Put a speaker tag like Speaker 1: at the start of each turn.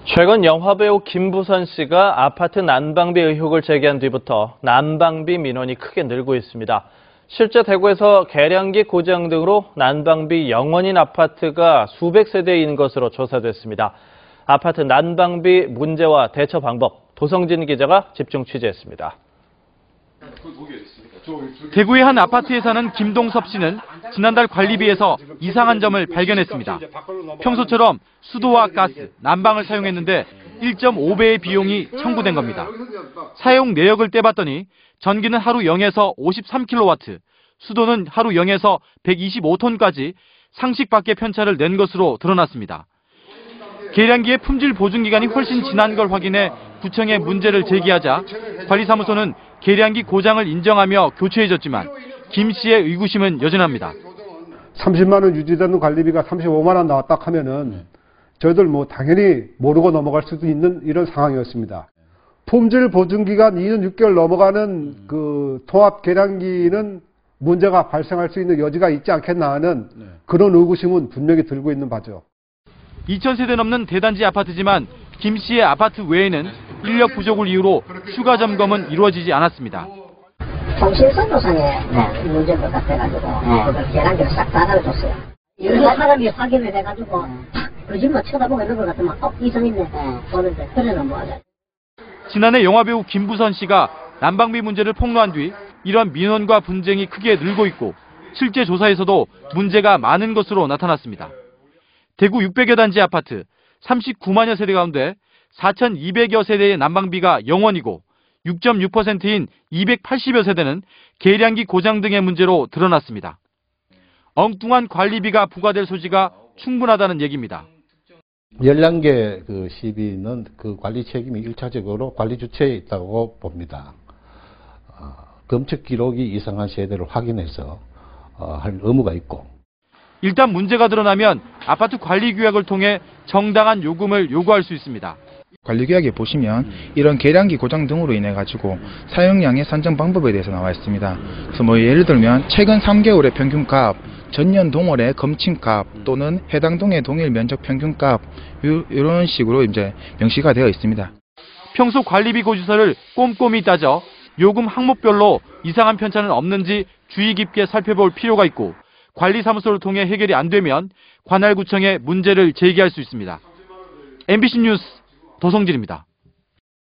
Speaker 1: 최근 영화배우 김부선 씨가 아파트 난방비 의혹을 제기한 뒤부터 난방비 민원이 크게 늘고 있습니다. 실제 대구에서 계량기 고장 등으로 난방비 0원인 아파트가 수백 세대인 것으로 조사됐습니다. 아파트 난방비 문제와 대처 방법, 도성진 기자가 집중 취재했습니다.
Speaker 2: 대구의 한 아파트에 사는 김동섭 씨는 지난달 관리비에서 이상한 점을 발견했습니다. 평소처럼 수도와 가스, 난방을 사용했는데 1.5배의 비용이 청구된 겁니다. 사용 내역을 떼봤더니 전기는 하루 0에서 53kW, 수도는 하루 0에서 125톤까지 상식 밖의 편차를 낸 것으로 드러났습니다. 계량기의 품질 보증 기간이 훨씬 지난 걸 확인해 구청에 문제를 제기하자 관리사무소는 계량기 고장을 인정하며 교체해줬지만 김 씨의 의구심은 여전합니다.
Speaker 3: 30만 원 유지되는 관리비가 35만 원 나왔다 하면은 저희들 당연히 모르고 넘어갈 수도 있는 이런 상황이었습니다. 품질 보증 기간 2년 6개월 넘어가는 그 통합 계량기는 문제가 발생할 수 있는 여지가 있지 않겠나 하는 그런 의구심은 분명히 들고 있는 바죠.
Speaker 2: 2,000세대 넘는 대단지 아파트지만 김 씨의 아파트 외에는 인력 부족을 이유로 추가 점검은 이루어지지 않았습니다.
Speaker 4: 통신선도상에 문제인 것 같아가지고 그걸 계량기를 싹 닫아줬어요. 여러 사람이 확인을 해가지고 거짓말 쳐다보고 있는 것 같으면 이상 있네 보는데 그래는 뭐하냐.
Speaker 2: 지난해 영화배우 김부선 씨가 난방비 문제를 폭로한 뒤 이런 민원과 분쟁이 크게 늘고 있고 실제 조사에서도 문제가 많은 것으로 나타났습니다. 대구 600여 단지 아파트 39만여 세대 가운데 4,200여 세대의 난방비가 0원이고 6.6%인 280여 세대는 계량기 고장 등의 문제로 드러났습니다. 엉뚱한 관리비가 부과될 소지가 충분하다는 얘기입니다.
Speaker 5: 11개 그 시비는 그 관리 책임이 1차적으로 관리 주체에 있다고 봅니다. 검측 기록이 이상한 세대를 확인해서 할 의무가 있고.
Speaker 2: 일단 문제가 드러나면 아파트 관리 규약을 통해 정당한 요금을 요구할 수 있습니다.
Speaker 6: 관리규약에 보시면 이런 계량기 고장 등으로 인해 가지고 사용량의 산정 방법에 대해서 나와 있습니다. 그래서 예를 들면 최근 3개월의 평균값, 전년 동월의 검침값 또는 해당 동의 동일 면적 평균값 이런 식으로 이제 명시가 되어 있습니다.
Speaker 2: 평소 관리비 고지서를 꼼꼼히 따져 요금 항목별로 이상한 편차는 없는지 주의 깊게 살펴볼 필요가 있고 관리사무소를 통해 해결이 안 되면 관할구청에 문제를 제기할 수 있습니다. MBC 뉴스 도성진입니다.